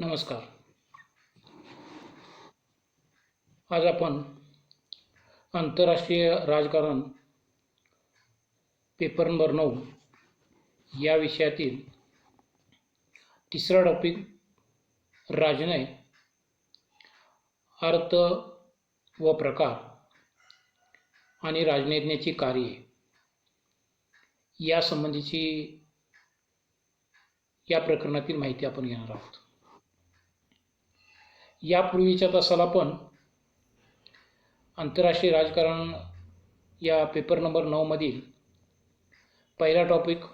नमस्कार. आज आपण आंतरराष्ट्रीय राजकारण पेपर नंबर 9 या विषयातील तिसरा टॉपिक राजनय, अर्थ व प्रकार आणि राजनैतिक कार्ये या संबंधीची या प्रकरणातील माहिती आपण घेणार आहोत. यापूर्वीच्या तासाला आपण आंतरराष्ट्रीय राजकारण या पेपर नंबर 9 मधील पहिला टॉपिक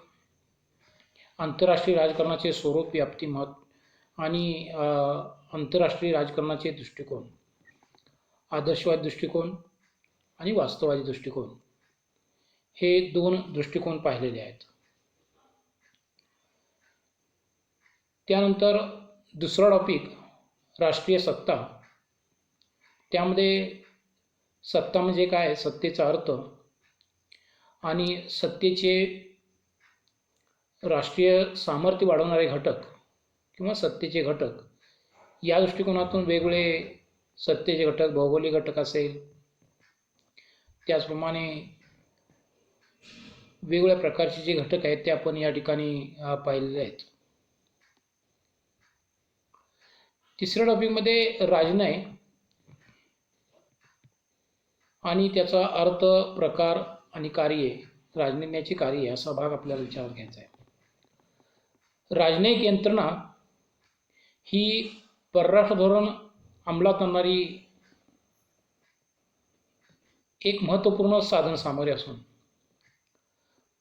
आंतरराष्ट्रीय राजकारणाचे स्वरूप, व्याप्ती, महत्त्व आणि आंतरराष्ट्रीय राजकारणाचे दृष्टिकोन, आदर्शवादी दृष्टिकोन आणि वास्तववादी दृष्टिकोन हे दोन दृष्टिकोन पाहिलेले आहेत. त्यानंतर दुसरा टॉपिक राष्ट्रीय सत्ता. त्यामध्ये सत्ता म्हणजे काय, सत्तेचा अर्थ आणि सत्तेचे राष्ट्रीय सामर्थ्य वाढवणारे घटक किंवा सत्तेचे घटक या दृष्टिकोनातून वेगवेगळे सत्तेचे घटक, भौगोलिक घटक असेल, त्याचप्रमाणे वेगवेगळ्या प्रकारचे जे घटक आहेत ते आपण या ठिकाणी पाहिलेले आहेत. तिसऱ्या टॉपिकमध्ये राजनय आणि त्याचा अर्थ, प्रकार आणि कार्ये, राजनैतिक कार्ये असा भाग आपल्याला विचारात घ्यायचा आहे. राजनैतिक यंत्रणा ही परराष्ट्र धोरण अंमलात आणणारी एक महत्त्वपूर्ण साधन सामग्री असून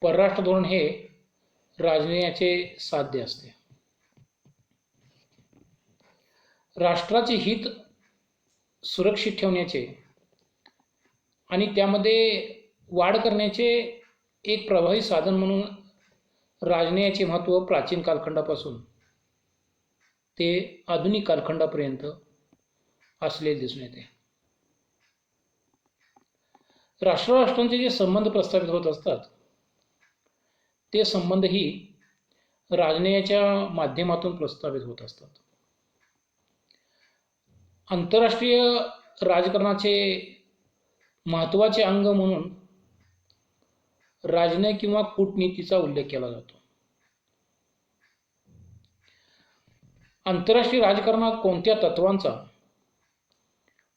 परराष्ट्र धोरण हे राजनैतिक साध्य असते. राष्ट्राचे हित सुरक्षित ठेवण्याचे आणि त्यामध्ये वाढ करण्याचे एक प्रभावी साधन म्हणून राजनयाचे महत्त्व प्राचीन कालखंडापासून ते आधुनिक कालखंडापर्यंत असलेले दिसून येते. राष्ट्रांचे जे संबंध प्रस्थापित होत असतात ते संबंधही राजनयाच्या माध्यमातून प्रस्थापित होत असतात. आंतरराष्ट्रीय राजकारणाचे महत्त्वाचे अंग म्हणून राजनय किंवा कूटनीतीचा उल्लेख केला जातो. आंतरराष्ट्रीय राजकारणात कोणत्या तत्वांचा,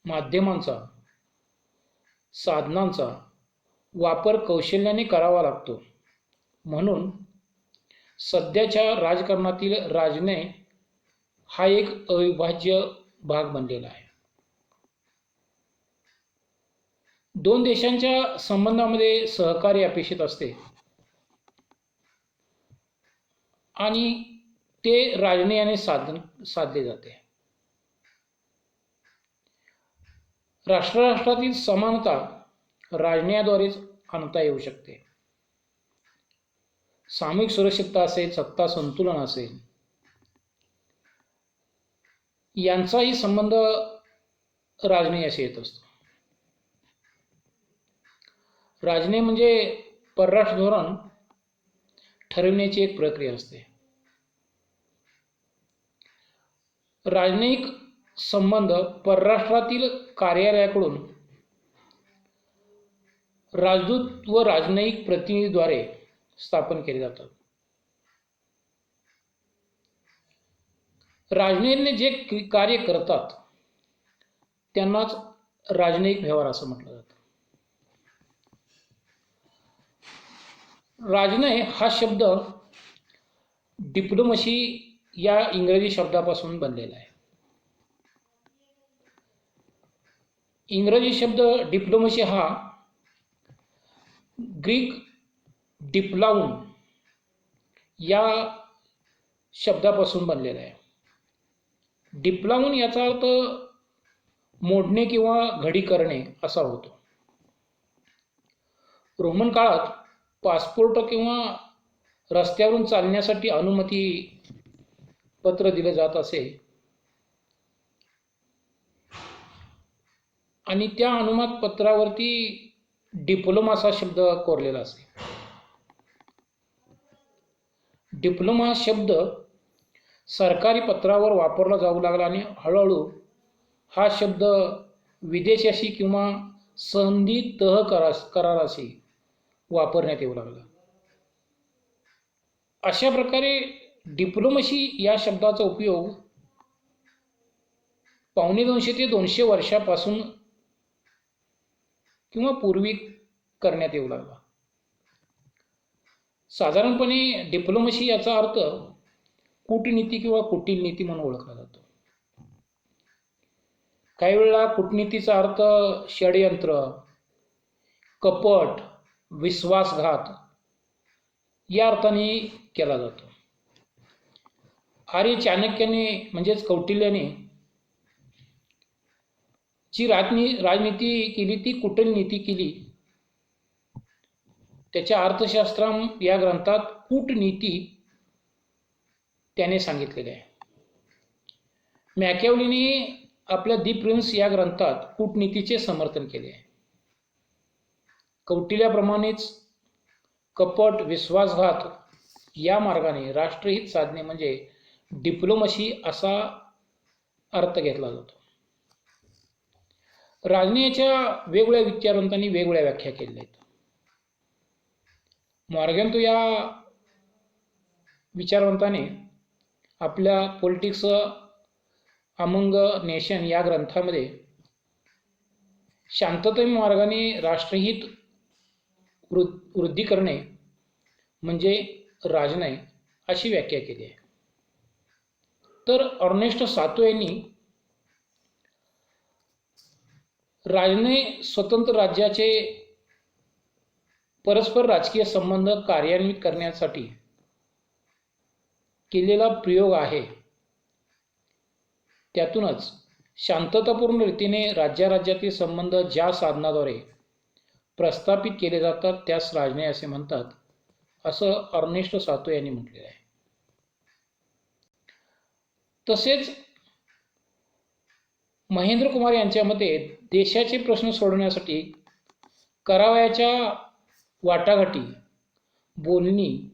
माध्यमांचा, साधनांचा वापर कौशल्याने करावा लागतो. म्हणून सध्याच्या राजकारणातील राजनय हा एक अविभाज्य भाग बनलेला आहे. दोन देशांच्या संबंधामध्ये सहकार्य अपेक्षित असते आणि ते राजनयाने साधले जाते. राष्ट्रातील समानता राजनयाद्वारेच आणता येऊ शकते. सामूहिक सुरक्षितता असेल, सत्ता संतुलन असेल, यांचाही संबंध राजनयाशी येत असतो. राजनय म्हणजे परराष्ट्र धोरण ठरविण्याची एक प्रक्रिया असते. राजनयिक संबंध परराष्ट्रातील कार्यालयाकडून राजदूत व राजनयिक प्रतिनिधीद्वारे स्थापन केले जातात. राजनयिकने जे कार्य करतात त्यांनाच राजनयिक व्यवहार असं म्हटलं जातं. राजनय हा शब्द डिप्लोमसी या इंग्रजी शब्दापासून बनलेला आहे. इंग्रजी शब्द डिप्लोमसी हा ग्रीक डिप्लाऊन या शब्दापासून बनलेला आहे. डिप्लाऊन याचा अर्थ मोडणे किंवा घडी करणे असा होतो. रोमन काळात पासपोर्ट किंवा रस्त्यावरून चालण्यासाठी अनुमती पत्र दिले जात असे आणि त्या अनुमत पत्रावरती डिप्लोमा असा शब्द कोरलेला असे. डिप्लोमा शब्द सरकारी पत्रावर वापरला जाऊ लागला आणि हळूहळू हा शब्द विदेशाशी किंवा संधी तह कराराशी वापरण्यात येऊ लागला. अशा प्रकारे डिप्लोमसी या शब्दाचा उपयोग 250 ते 200 वर्षापासून किंवा पूर्वी करण्यात येऊ लागला. साधारणपणे डिप्लोमसी याचा अर्थ कूटनीती किंवा कुटील नीती म्हणून ओळखला जातो. काही वेळेला कूटनीतीचा अर्थ षडयंत्र, कपट, विश्वासघात या अर्थाने केला जातो. आर्य चाणक्याने म्हणजेच कौटिल्याने जी राजनीती केली ती कुटील नीती केली. त्याच्या अर्थशास्त्रम या ग्रंथात कूटनीती त्याने सांगितलेले आहे. मॅकियावेलीने आपल्या दी प्रिन्स या ग्रंथात कूटनीतीचे समर्थन केले आहे. कौटिल्याप्रमाणेच कपट, विश्वासघात या मार्गाने राष्ट्रहित साधणे म्हणजे डिप्लोमसी असा अर्थ घेतला जातो. राजनीतीच्या वेगवेगळ्या विचारवंतांनी वेगवेगळ्या व्याख्या केलेल्या आहेत. मॉर्गॅन्तो या विचारवंताने आपल्या पॉलिटिक्स अमंग नेशन या ग्रंथामध्ये शांततेय मार्गाने राष्ट्रहित वृद्धी करणे म्हणजे राजनय अशी व्याख्या केली आहे. तर अर्नेस्ट सातो यांनी राजनय स्वतंत्र राज्याचे परस्पर राजकीय संबंध कार्यान्वित करण्यासाठी केलेला प्रयोग आहे. त्यातूनच शांततापूर्ण रीतीने राज्यातील संबंध ज्या साधनाद्वारे प्रस्थापित केले जातात त्यास राजनय असे म्हणतात, असं अर्नेस्ट सातो यांनी म्हटलेलं आहे. तसेच महेंद्र कुमार यांच्या मते देशाचे प्रश्न सोडवण्यासाठी करावयाच्या वाटाघाटी बोलणी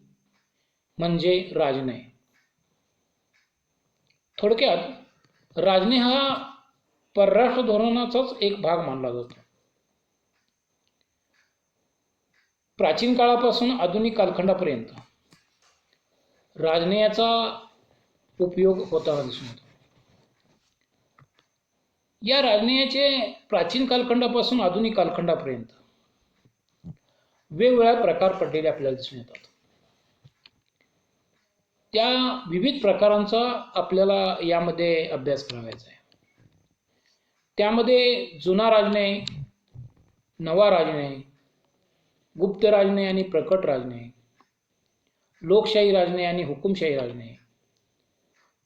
म्हणजे राजनय. थोडक्यात राजनय हा परराष्ट्र धोरणाचाच एक भाग मानला जातो. प्राचीन काळापासून आधुनिक कालखंडापर्यंत राजनयाचा उपयोग होताना दिसून येतो. या राजनयाचे प्राचीन कालखंडापासून आधुनिक कालखंडापर्यंत वेगवेगळ्या प्रकार पडलेले आपल्याला दिसून येतात. त्या विविध प्रकारांचा आपल्याला यामध्ये अभ्यास करायचा आहे. त्यामध्ये जुना राजनय, नवा राजनय, गुप्त राजनय आणि प्रकट राजनय, लोकशाही राजनय आणि हुकुमशाही राजनय,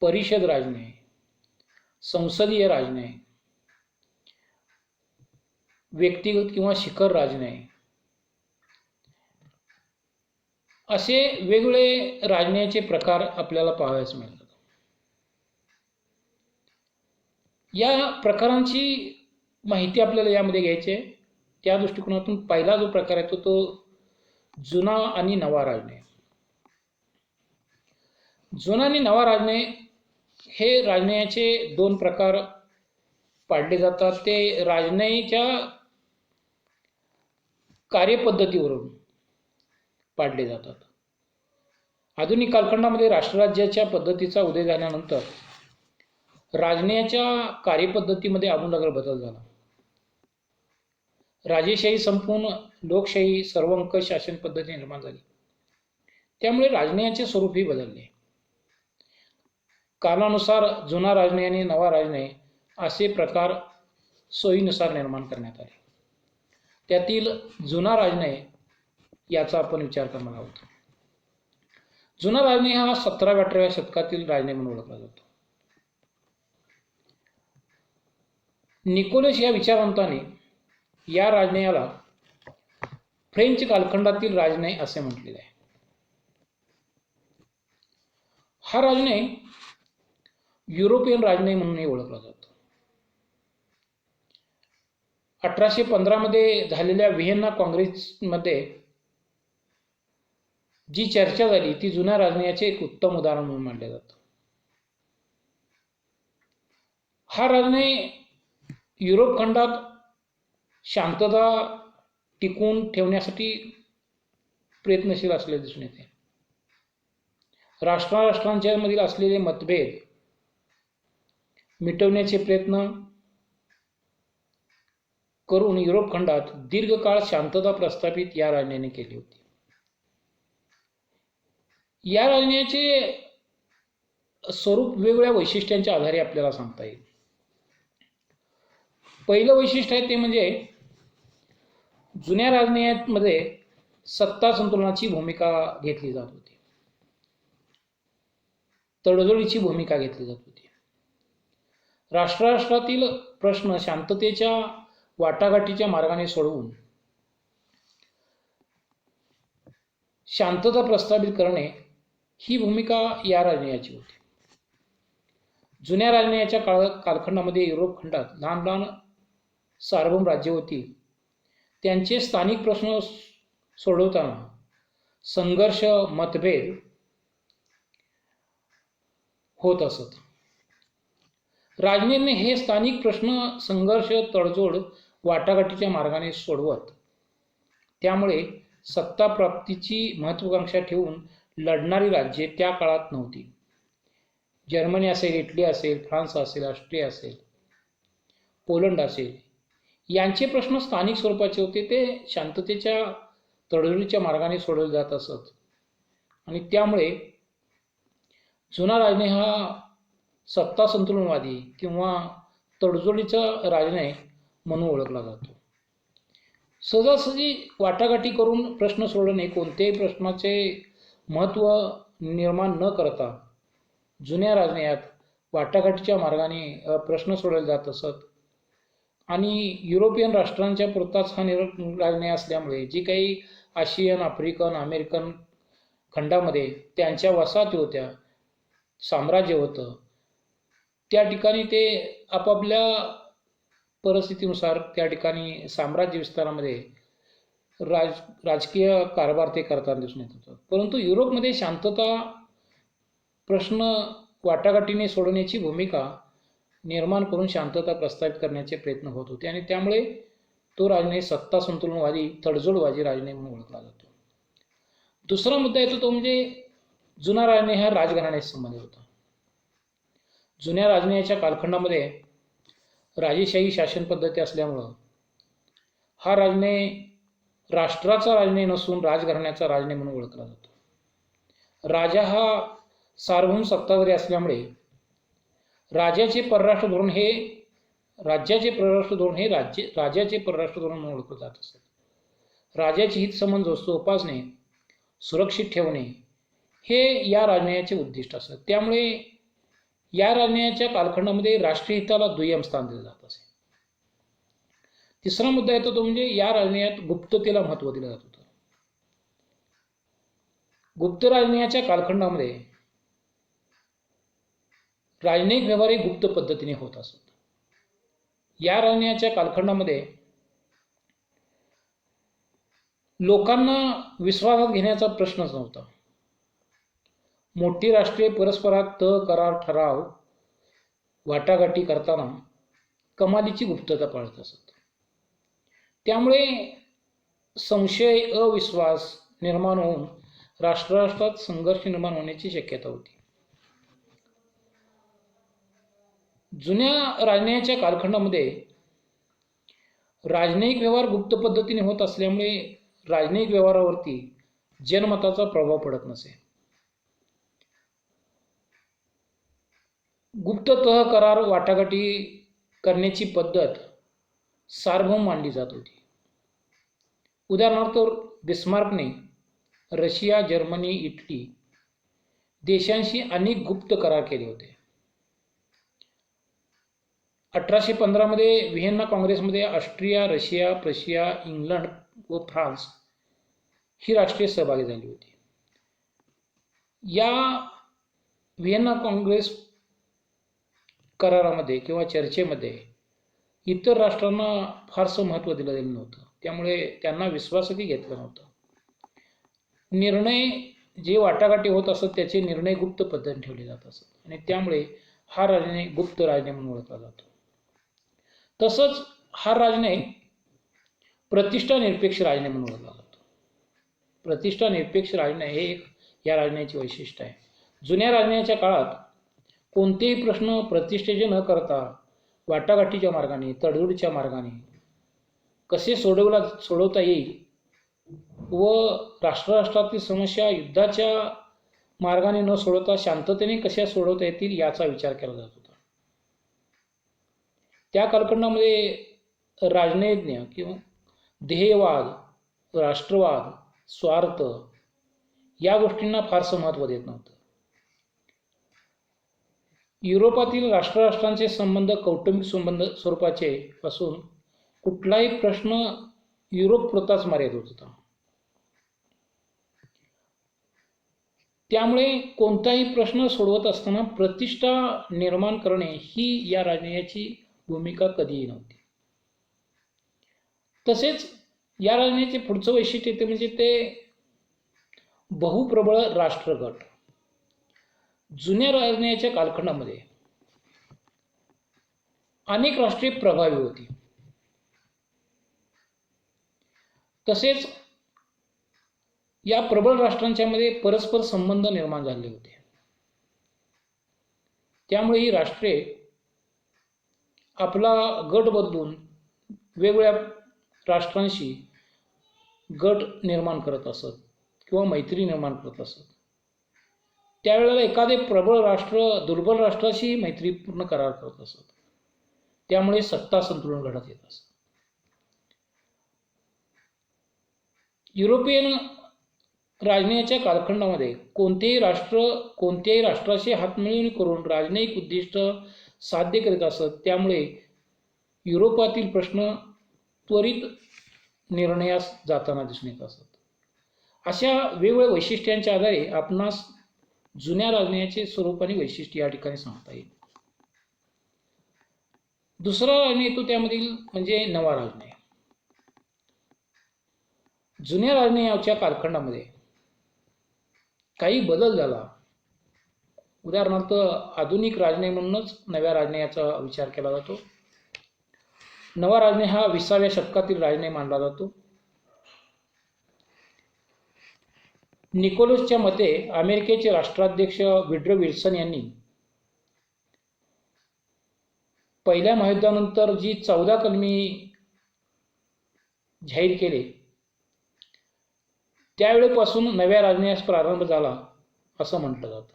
परिषद राजनय, संसदीय राजनय, व्यक्तिगत किंवा शिखर राजनय असे वेगवेगळे राजनयाचे प्रकार आपल्याला पाहावयास मिळतात. या प्रकारांची माहिती आपल्याला यामध्ये घ्यायची आहे. त्या दृष्टिकोनातून पहिला जो प्रकार येतो तो जुना आणि नवा राजनय. जुना आणि नवा राजनय हे राजनयाचे दोन प्रकार पाडले जातात. ते राजनयाच्या कार्यपद्धतीवरून पाडले जातात. आधुनिक कालखंडामध्ये राष्ट्रराज्याच्या पद्धतीचा उदय झाल्यानंतर राजनयाच्या कार्यपद्धतीमध्ये आमूलाग्र बदल झाला. राजेशाही संपून लोकशाही सर्वंकष शासन पद्धती निर्माण झाली. त्यामुळे राजनयाचे स्वरूपही बदलले. कालानुसार जुना राजनय आणि नवा राजनय असे प्रकार सोयीनुसार निर्माण करण्यात आले. त्यातील जुना राजनय याचा आपण विचार करणार आहोत. जुना राजनय हा 17व्या-18व्या शतकातील राजनय म्हणून ओळखला जातो. निकोलस या विचारवंताने या राजनयाला फ्रेंच कालखंडातील राजनय असे म्हटलेले आहे. हा राजनय युरोपियन राजनय म्हणूनही ओळखला जातो. 1815 मध्ये झालेल्या व्हिएन्ना काँग्रेसमध्ये जी चर्चा झाली ती जुन्या राजनयाचे एक उत्तम उदाहरण म्हणून मानले जातं. हा राजनय युरोप खंडात शांतता टिकवून ठेवण्यासाठी प्रयत्नशील असलेले दिसून येते. राष्ट्रांच्या मधील असलेले मतभेद मिटवण्याचे प्रयत्न करून युरोप खंडात दीर्घकाळ शांतता प्रस्थापित या राजनयाने केली होती. या राजनयाचे स्वरूप वेगवेगळ्या वैशिष्ट्यांच्या आधारे आपल्याला सांगता येईल. पहिलं वैशिष्ट्य आहे ते म्हणजे जुन्या राजनयामध्ये सत्ता संतुलनाची भूमिका घेतली जात होती, तडजोडीची भूमिका घेतली जात होती. राष्ट्रातील प्रश्न शांततेच्या वाटाघाटीच्या मार्गाने सोडवून शांतता प्रस्थापित करणे ही भूमिका या राजनयाची होती. जुन्या राजनयाच्या कालखंडामध्ये युरोप खंडात लहान लहान सार्वभौम राज्ये होती. त्यांचे स्थानिक प्रश्न सोडवताना संघर्ष, मतभेद होत असत. राजनयाने हे स्थानिक प्रश्न संघर्ष, तडजोड, वाटाघाटीच्या मार्गाने सोडवत. त्यामुळे सत्ता प्राप्तीची महत्वाकांक्षा ठेवून लढणारी राज्ये त्या काळात नव्हती. जर्मनी असेल, इटली असेल, फ्रान्स असेल, ऑस्ट्रिया असेल, पोलंड असेल, यांचे प्रश्न स्थानिक स्वरूपाचे होते. ते शांततेच्या तडजोडीच्या मार्गाने सोडवले जात असत. आणि त्यामुळे जुना राजनय हा सत्ता संतुलनवादी किंवा तडजोडीचा राजनय म्हणून ओळखला जातो. सहजासहजी वाटाघाटी करून प्रश्न सोडवणे, कोणत्याही प्रश्नाचे महत्त्व निर्माण न करता जुन्या राजनयात वाटाघाटीच्या मार्गाने प्रश्न सोडवले जात असत. आणि युरोपियन राष्ट्रांच्या पुरताच हा राजनय असल्यामुळे जी काही आशियन, आफ्रिकन, अमेरिकन खंडामध्ये त्यांच्या वसाहती होत्या, साम्राज्य होतं, त्या ठिकाणी ते आपापल्या परिस्थितीनुसार त्या ठिकाणी साम्राज्य विस्तारामध्ये राजकीय कारभार ते करताना दिसून येत होतं. परंतु युरोपमध्ये शांतता प्रश्न वाटाघाटीने सोडवण्याची भूमिका निर्माण करून शांतता प्रस्थापित करण्याचे प्रयत्न होत होते. आणि त्यामुळे तो राजनय सत्ता संतुलनवादी, तडजोडवादी राजनय म्हणून ओळखला जातो. दुसरा मुद्दा येतो तो म्हणजे जुना राजनय हा राजघराण्याशी संबंधित होता. जुन्या राजनयाच्या कालखंडामध्ये राजेशाही शासन पद्धती असल्यामुळं हा राजनय राष्ट्राचा राजनय नसून राजघराण्याचा राजनय म्हणून ओळखला जातो. राजा हा सार्वभौम सत्ताधारी असल्यामुळे राज्याचे परराष्ट्र धोरण हे राजाचे परराष्ट्र धोरण म्हणून ओळखले जात असत. राजाचे हितसंबंध जोपासणे, सुरक्षित ठेवणे हे या राजनयाचे उद्दिष्ट असत. त्यामुळे या राजनयाच्या कालखंडामध्ये राष्ट्रीय हिताला दुय्यम स्थान दिले जात असे. तिसरा मुद्दा येतो तो म्हणजे या राजनयात गुप्ततेला महत्त्व दिलं जात होतं. गुप्त राजनयाच्या कालखंडामध्ये राजनयिक व्यवहार गुप्त पद्धतीने होत असत. या राजनयाच्या कालखंडामध्ये लोकांना विश्वासात घेण्याचा प्रश्नच नव्हता. मोठी राष्ट्रे परस्परात तह, करार, ठराव, वाटाघाटी करताना कमालीची गुप्तता पाळत असत. त्यामुळे संशय, अविश्वास निर्माण होऊन राष्ट्रात संघर्ष निर्माण होण्याची शक्यता होती. जुन्या राजनयाच्या कालखंडामध्ये राजनयिक व्यवहार गुप्त पद्धतीने होत असल्यामुळे राजनयिक व्यवहारावरती जनमताचा प्रभाव पडत नसे. गुप्त तह, करार, वाटाघाटी करण्याची पद्धत सार्वभौम मानली जात होती. उदाहरणार्थ बिस्मार्कने रशिया, जर्मनी, इटली देशांशी अनेक गुप्त करार केले होते. 1815 मध्ये व्हिएन्ना काँग्रेसमध्ये ऑस्ट्रिया, रशिया, प्रशिया, इंग्लंड व फ्रान्स ही राष्ट्रे सहभागी झाली होती. या व्हिएन्ना काँग्रेस करारामध्ये किंवा चर्चेमध्ये इतर राष्ट्रांना फारसं महत्त्व दिलं गेलं नव्हतं. त्यामुळे त्यांना विश्वासही घेतलं नव्हतं. निर्णय जे वाटाघाटी होत असत त्याचे निर्णय गुप्त पद्धतीने ठेवले जात असत. आणि त्यामुळे हा राजनय गुप्त राजनय म्हणून ओळखला जातो. तसंच हा राजनय प्रतिष्ठा निरपेक्ष राजनय म्हणून ओळखला जातो. प्रतिष्ठा निरपेक्ष राजनय हे एक या राजनयाचे वैशिष्ट्य आहे. जुन्या राजनयाच्या काळात कोणतेही प्रश्न प्रतिष्ठेचे न करता वाटाघाटीच्या मार्गाने, तडजोडीच्या मार्गाने कसे सोडवता येईल व राष्ट्रातील समस्या युद्धाच्या मार्गाने न सोडवता शांततेने कशा सोडवता येतील याचा विचार केला जात होता. त्या कालखंडामध्ये राजनयज्ञ किंवा ध्येयवाद, राष्ट्रवाद, स्वार्थ या गोष्टींना फारसं महत्त्व देत नव्हतं. युरोपातील राष्ट्रांचे संबंध कौटुंबिक संबंध स्वरूपाचे असून कुठलाही प्रश्न युरोपपुरताच मर्यादित होत होता. त्यामुळे कोणताही प्रश्न सोडवत असताना प्रतिष्ठा निर्माण करणे ही या राजनयाची भूमिका कधीही नव्हती. तसेच या राजनयाचे पुढचं वैशिष्ट्य ते म्हणजे ते बहुप्रबळ राष्ट्रगट. जुन्या राजनयाच्या कालखंडामध्ये अनेक राष्ट्रे प्रभावी होती. तसेच या प्रबळ राष्ट्रांच्या मध्ये परस्पर संबंध निर्माण झाले होते. त्यामुळे ही राष्ट्रे आपला गट बदलून वेगवेगळ्या राष्ट्रांशी गट निर्माण करत असत किंवा मैत्री निर्माण करत असत. त्यावेळेला एखादे प्रबळ राष्ट्र दुर्बल राष्ट्राशी मैत्रीपूर्ण करार करत असत. त्यामुळे सत्ता संतुलन घडत येत असत. युरोपियन राजनयाच्या कालखंडामध्ये कोणत्याही राष्ट्राशी हातमिळवणी करून राजनयिक उद्दिष्ट साध्य करीत असत. त्यामुळे युरोपातील प्रश्न त्वरित निर्णयास जाताना दिसून येत असत. अशा वेगवेगळ्या वैशिष्ट्यांच्या आधारे आपणास जुन्या राजनयाचे स्वरूप आणि वैशिष्ट्य या ठिकाणी सांगता येईल. दुसरा राजनय येतो त्यामधील म्हणजे नवा राजनय. जुन्या राजनयाच्या कालखंडामध्ये काही बदल झाला. उदाहरणार्थ आधुनिक राजनय म्हणूनच नव्या राजनयाचा विचार केला जातो. नवा राजनय हा 20व्या शतकातील राजनय मानला जातो. निकोलसच्या मते अमेरिकेचे राष्ट्राध्यक्ष वुड्रो विल्सन यांनी पहिल्या महायुद्धानंतर जी 14 कलमी जाहीर केले त्यावेळेपासून नव्या राजनयास प्रारंभ झाला असं म्हटलं जातं.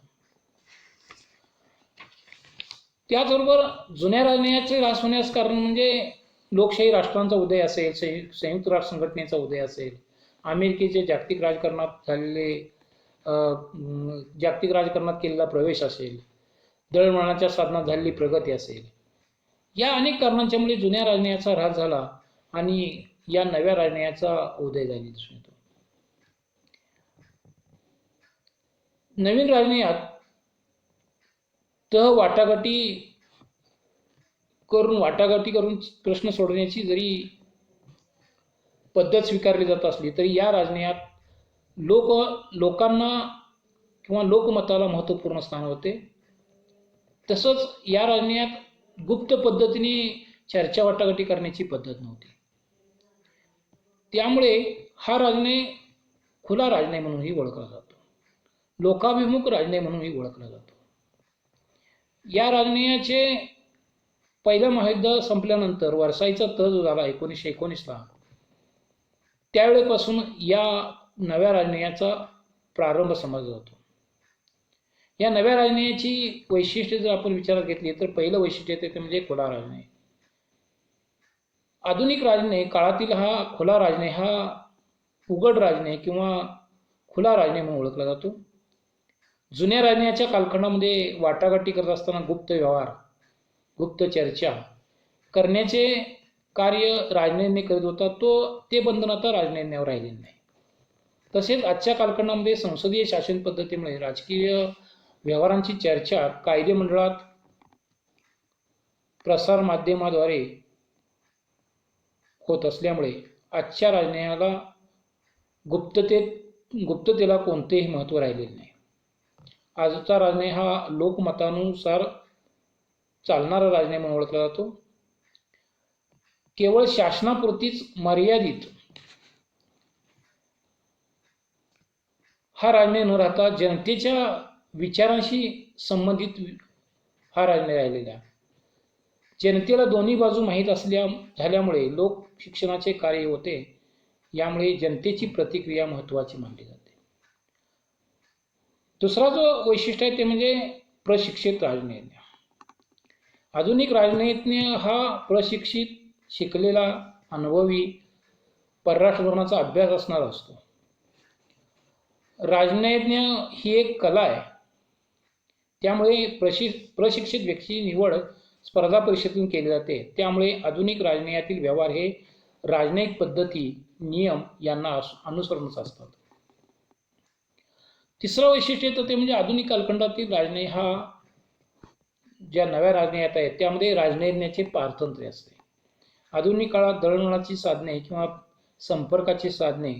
त्याचबरोबर जुन्या राजनयाचे ऱ्हास होण्यास कारण म्हणजे लोकशाही राष्ट्रांचा उदय असेल, संयुक्त राष्ट्र संघटनेचा उदय असेल, अमेरिकेचे जागतिक राजकारणात केलेला प्रवेश असेल, दळणवळणाच्या साधनात झालेली प्रगती असेल, या अनेक कारणांच्यामुळे जुन्या राजनयाचा ऱ्हास झाला आणि या नव्या राजनयाचा उदय झाला दिसून येतो. नवीन राजनयात वाटाघाटी करून प्रश्न सोडवण्याची जरी पद्धत स्वीकारली जात असली तरी या राजनयात लोकांना किंवा लोकमताला महत्त्वपूर्ण स्थान होते. तसंच या राजनयात गुप्त पद्धतीने चर्चा वाटाघाटी करण्याची पद्धत नव्हती. त्यामुळे हा राजनय खुला राजनय म्हणूनही ओळखला जातो. लोकाभिमुख राजनय म्हणूनही ओळखला जातो. या राजनयाचे पहिलं महायुद्ध संपल्यानंतर वर्साईचा तह जो झाला 1919ला त्यावेळेपासून या नव्या राजनयाचा प्रारंभ समजला जातो. या नव्या राजनयाची वैशिष्ट्ये जर आपण विचारात घेतली तर पहिलं वैशिष्ट्य ते म्हणजे खुला राजनय. आधुनिक राजनय काळातील हा खुला राजनय हा उघड राजनय किंवा खुला राजनय म्हणून ओळखला जातो. जुन्या राजनयाच्या कालखंडामध्ये वाटाघाटी करत असताना गुप्त व्यवहार, गुप्त चर्चा करण्याचे कार्य राजनयने करीत होता. ते बंधन आता राजनयन्यावर राहिलेले नाही. तसेच आजच्या कालखंडामध्ये संसदीय शासन पद्धतीमुळे राजकीय व्यवहारांची चर्चा कायदे मंडळात प्रसार माध्यमाद्वारे होत असल्यामुळे आजच्या राजनयाला गुप्ततेला कोणतेही महत्त्व राहिलेले नाही. आजचा राजनय हा लोकमतानुसार चालणारा राजनय म्हणून ओळखला जातो. केवळ शासनापुरतीच मर्यादित हा राजनय न राहता जनतेच्या विचारांशी संबंधित हा राजनय राहिलेला आहे. जनतेला दोन्ही बाजू माहीत झाल्यामुळे लोक शिक्षणाचे कार्य होते. यामुळे जनतेची प्रतिक्रिया महत्त्वाची मानली जाते. दुसरा जो वैशिष्ट्य आहे ते म्हणजे प्रशिक्षित राजनयज्ञ. आधुनिक राजनयज्ञ हा प्रशिक्षित, शिकलेला, अनुभवी, परराष्ट्र धोरणाचा अभ्यास असणारा असतो. राजनयज्ञ ही एक कला आहे. त्यामुळे प्रशिक्षित व्यक्तीची निवड स्पर्धा परीक्षेतून केली जाते. त्यामुळे आधुनिक राजनयातील व्यवहार हे राजनयिक पद्धती, नियम यांना अनुसरूनच असतात. तिसरं वैशिष्ट्य ते म्हणजे आधुनिक कालखंडातील राजनय हा ज्या नव्या राजनयात आहेत त्यामध्ये राजनयज्ञाचे पारतंत्र्य असते. आधुनिक काळात दळणवळणाची साधने किंवा संपर्काची साधने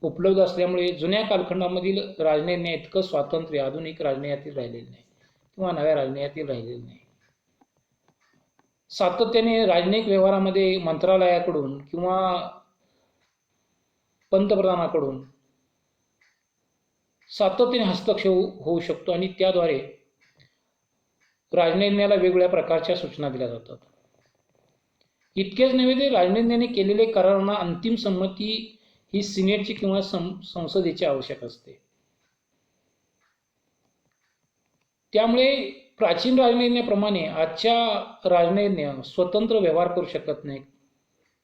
उपलब्ध असल्यामुळे जुन्या कालखंडामधील राजनयज्ञ इतकं स्वातंत्र्य आधुनिक राजनयातील राहिलेलं नाही किंवा नव्या राजनयातील राहिलेलं नाही. सातत्याने राजनयिक व्यवहारामध्ये मंत्रालयाकडून किंवा पंतप्रधानाकडून सातत्याने हस्तक्षेप होऊ शकतो आणि त्याद्वारे राजनयज्ञाला वेगवेगळ्या प्रकारच्या सूचना दिल्या जातात. इतकेच नव्हे तर राजनयज्ञाने केलेले करारांना अंतिम संमती ही सिनेटची किंवा संसदेची आवश्यक असते. त्यामुळे प्राचीन राजनयज्ञाप्रमाणे आजच्या राजनयज्ञ स्वतंत्र व्यवहार करू शकत नाही.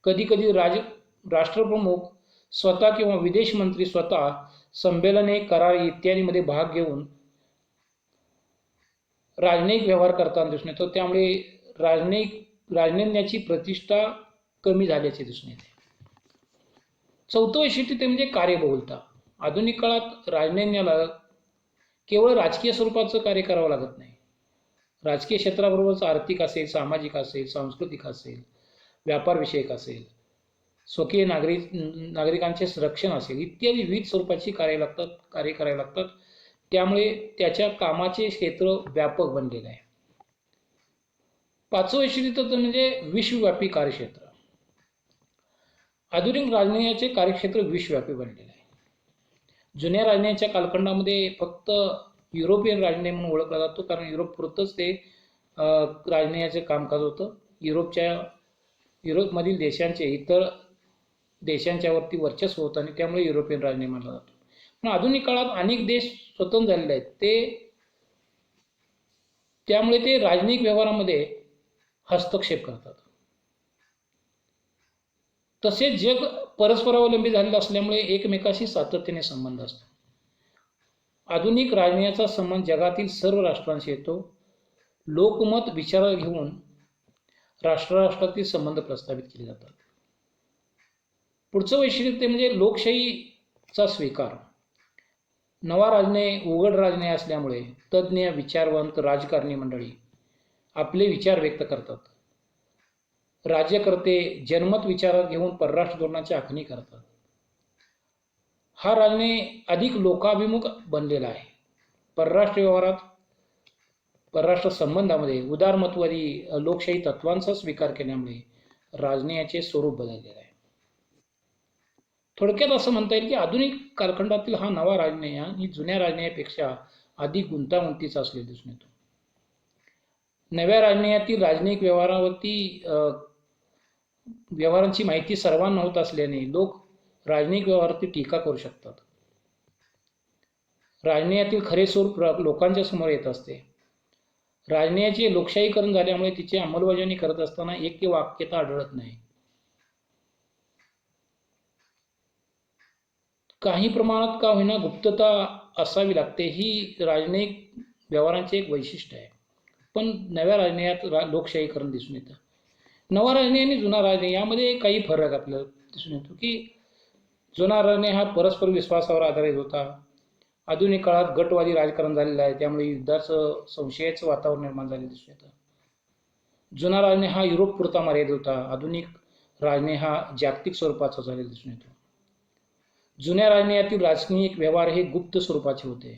कधी कधी राष्ट्रप्रमुख स्वतः किंवा विदेश मंत्री स्वतः संमेलने, करार इत्यादीमध्ये भाग घेऊन राजनयिक व्यवहार करताना दिसून येतो. त्यामुळे राजनयज्ञाची प्रतिष्ठा कमी झाल्याचे दिसून येते. चौथं वैशिष्ट्य ते म्हणजे कार्यबहुलता. आधुनिक काळात राजनयज्ञाला केवळ राजकीय स्वरूपाचं कार्य करावं लागत नाही. राजकीय क्षेत्राबरोबरच आर्थिक असेल, सामाजिक असेल, सांस्कृतिक असेल, व्यापारविषयक असेल, स्वकीय नागरिकांचे संरक्षण असेल इत्यादी विविध स्वरूपाची कार्य करावी लागतात. त्यामुळे त्याच्या कामाचे क्षेत्र व्यापक बनलेलं आहे. पाचवं वैशिष्ट्य म्हणजे विश्वव्यापी कार्यक्षेत्र. आधुनिक राजनयाचे कार्यक्षेत्र विश्वव्यापी बनलेले आहे. जुन्या राजनयाच्या कालखंडामध्ये फक्त युरोपियन राजनय म्हणून ओळखला जातो, कारण युरोपपुरतंच ते राजनयाचे कामकाज होतं. युरोपमधील देशांचे इतर देशांच्यावरती वर्चस्व होतं आणि त्यामुळे युरोपियन राजनय मानला जातो. पण आधुनिक काळात अनेक देश स्वतंत्र झालेले आहेत. त्यामुळे ते राजनयिक व्यवहारामध्ये हस्तक्षेप करतात. तसेच जग परस्परावलंबी झालेलं असल्यामुळे एकमेकाशी सातत्याने संबंध असतो. आधुनिक राजनयाचा संबंध जगातील सर्व राष्ट्रांशी येतो. लोकमत विचारात घेऊन राष्ट्रातील संबंध प्रस्थापित केले जातात. पुढचं वैशिष्ट्य ते म्हणजे लोकशाहीचा स्वीकार. नवा राजनय उघड राजनय असल्यामुळे तज्ज्ञ, विचारवंत राजकारणी मंडळी आपले विचार व्यक्त करतात. राज्यकर्ते जनमत विचारात घेऊन परराष्ट्र धोरणाची आखणी करतात. हा राजनय अधिक लोकाभिमुख बनलेला आहे. परराष्ट्र व्यवहारात, परराष्ट्र संबंधामध्ये उदारमतवादी लोकशाही तत्वांचा स्वीकार केल्यामुळे राजनयाचे स्वरूप बदललेले आहे. थोडक्यात असं म्हणता येईल की आधुनिक कालखंडातील हा नवा राजनय ही जुन्या राजनयापेक्षा अधिक गुंतागुंतीचा असलेला दिसून येतो. नव्या राजनयातील राजनयिक व्यवहारांची माहिती सर्वांना होत असल्याने लोक राजनयिक व्यवहारावरती टीका करू शकतात. राजनयातील खरे स्वरूप लोकांच्या समोर येत असते. राजनयाचे लोकशाहीकरण झाल्यामुळे तिची अंमलबजावणी करत असताना ऐक्य वाक्यता आढळत नाही. काही प्रमाणात का होईना गुप्तता असावी लागते, ही राजनयिक व्यवहारांचे एक वैशिष्ट्य आहे. पण नव्या राजनयात लोकशाहीकरण दिसून येतं. नवा राजनय आणि जुना राजनय यामध्ये काही फरक आपल्याला दिसून येतो की जुना राजनय हा परस्पर विश्वासावर आधारित होता. आधुनिक काळात गटवादी राजकारण झालेलं आहे, त्यामुळे युद्धाचं, संशयाचं वातावरण निर्माण झालेलं दिसून येतं. जुना राजनय हा युरोप पुरता मर्यादित होता. आधुनिक राजनय हा जागतिक स्वरूपाचा झालेला दिसून येतो. जुन्या राजनयातील राजनयिक व्यवहार हे गुप्त स्वरूपाचे होते.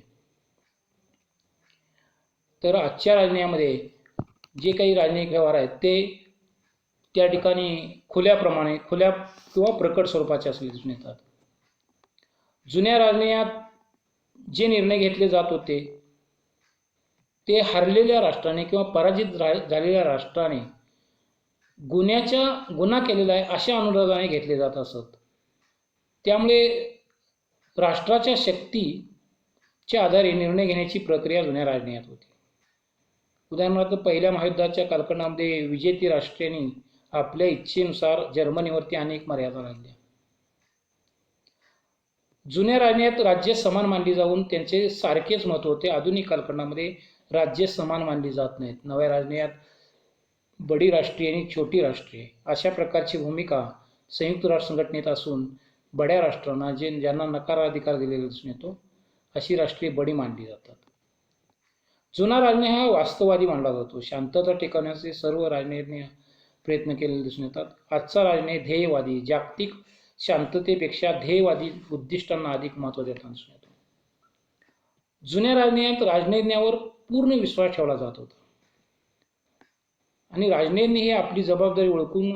तर आजच्या राजनयामध्ये जे काही राजनैतिक व्यवहार आहेत ते त्या ठिकाणी खुल्या किंवा प्रकट स्वरूपाचे असले दिसून येतात. जुन्या राजनयात जे निर्णय घेतले जात होते ते हरलेल्या राष्ट्राने किंवा पराजित झालेल्या राष्ट्राने गुन्हा केलेला आहे अशा अनुरागाने घेतले जात असत. त्यामुळे राष्ट्राच्या शक्तीच्या आधारे निर्णय घेण्याची प्रक्रिया जुन्या राजनयात होती. उदाहरणार्थ पहिल्या महायुद्धाच्या कालखंडामध्ये विजेती राष्ट्रांनी आपल्या इच्छेनुसार जर्मनीवरती अनेक मर्यादा लादल्या. जुन्या राजनयात राज्य समान मानली जाऊन त्यांचे सारखेच महत्त्व होते. आधुनिक कालखंडामध्ये राज्य समान मानली जात नाहीत. नव्या राजनयात बडी राष्ट्रीय आणि छोटी राष्ट्रीय अशा प्रकारची भूमिका संयुक्त राष्ट्र संघटनेत असून बड्या राष्ट्रांना ज्यांना नकाराधिकार दिलेला दिसून येतो अशी राष्ट्रीय बडी मानली जातात. जुना राजनय हा वास्तववादी मानला जातो. शांतता टिकवण्याचे सर्व राजनयीने प्रयत्न केलेले दिसून येतात. आजचा राजनय ध्येयवादी, जागतिक शांततेपेक्षा ध्येयवादी उद्दिष्टांना अधिक महत्त्व देताना दिसून येतो. जुन्या राजनयात राजनैन्यावर पूर्ण विश्वास ठेवला जात होता आणि राजनैन्य ही आपली जबाबदारी ओळखून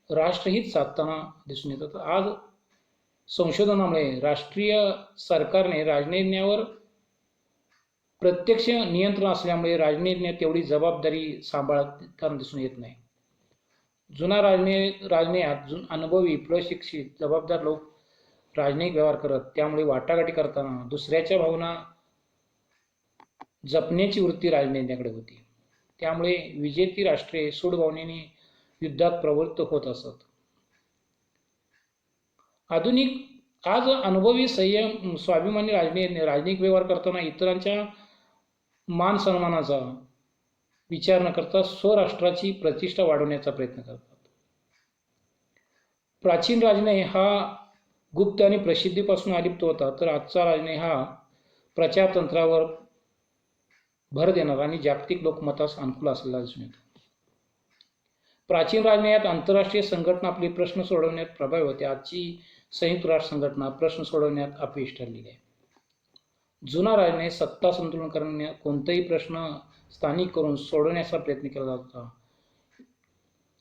राष्ट्रहित साधताना दिसून येतात. आज संशोधनामुळे राष्ट्रीय सरकारने राजनैन्यावर प्रत्यक्ष नियंत्रण असल्यामुळे राजनैन्य तेवढी जबाबदारी सांभाळताना दिसून येत नाही. जुना राजनयात अनुभवी, प्रशिक्षित, जबाबदार लोक राजनैतिक व्यवहार करत. त्यामुळे वाटाघाटी करताना दुसऱ्याच्या भावना जपण्याची वृत्ती राजनैन्याकडे होती. त्यामुळे विजेती राष्ट्रे सूडभावनेने युद्धात प्रवृत्त होत असत. आज अनुभवी, संयम, स्वाभिमानी राजनैतिक व्यवहार करताना इतरांच्या मान सन्मानाचा विचार न करता स्वराष्ट्राची प्रतिष्ठा वाढवण्याचा प्रयत्न करतात. प्राचीन राजनय हा गुप्त आणि प्रसिद्धीपासून अलिप्त होता, तर आजचा राजनय हा प्रचारतंत्रावर भर देणारा आणि जागतिक लोकमतास अनुकूल असलेला दिसून येतो. प्राचीन राजनयात आंतरराष्ट्रीय संघटना आपले प्रश्न सोडवण्यात प्रभावी होते. आजची संयुक्त राष्ट्र संघटना प्रश्न सोडवण्यात अपयशी ठरलेली आहे. जुना राजनय सत्ता संतुलन करण्यात कोणताही प्रश्न स्थानिक करून सोडवण्याचा प्रयत्न केला जात होता.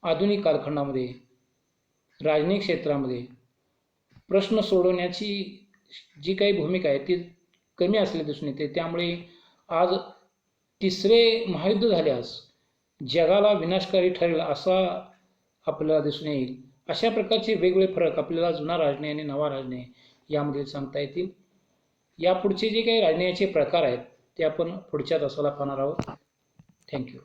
आधुनिक कालखंडामध्ये राजनैतिक क्षेत्रामध्ये प्रश्न सोडवण्याची जी काही भूमिका आहे ती कमी असलेली दिसून येते. त्यामुळे आज तिसरे महायुद्ध झाल्यास जगाला विनाशकारी ठरेल असा आपल्याला दिसून येईल. अशा प्रकारचे वेगवेगळे फरक आपल्याला जुना राजनय आणि नवा राजनय यामध्ये सांगता येतील. यापुढचे जे काही राजनयाचे प्रकार आहेत ते आपण पुढच्या तासाला पाहणार आहोत. थँक्यू.